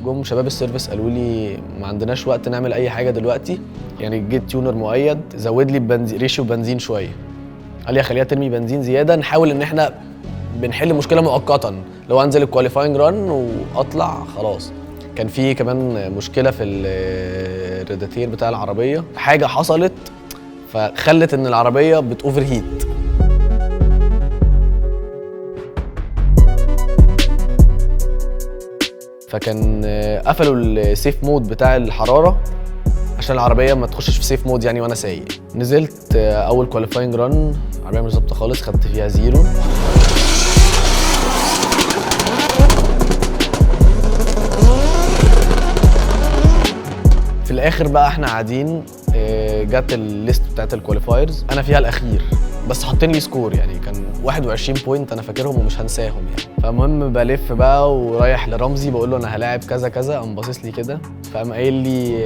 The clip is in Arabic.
جم شباب السيرفيس قالوا لي ما عندناش وقت نعمل اي حاجه دلوقتي، يعني جيت تيونر مؤيد زود لي ريشيو بنزين شويه. قال لي خليها ترمي بنزين زياده، نحاول ان احنا بنحل مشكله مؤقتا، لو انزل الكواليفاينج ران واطلع خلاص. كان في كمان مشكله في الرادياتير بتاع العربيه، حاجه حصلت فخلت ان العربيه بتوفر هيت. فكان قفلوا السيف مود بتاع الحراره عشان العربيه ما تخشش في سيف مود يعني وانا سايق. نزلت اول كواليفاينج ران، العربيه مش ظابطه خالص، خدت فيها زيرو. في الاخر بقى احنا قاعدين، جت الليست بتاعت الكواليفايرز، انا فيها الاخير بس حاطين لي سكور، يعني كان 21 بوينت انا فاكرهم ومش هنساهم يعني. فالمهم بلف بقى ورايح لرمزي بقول له انا هلاعب كذا كذا، قام باصص لي كده فقام قايل لي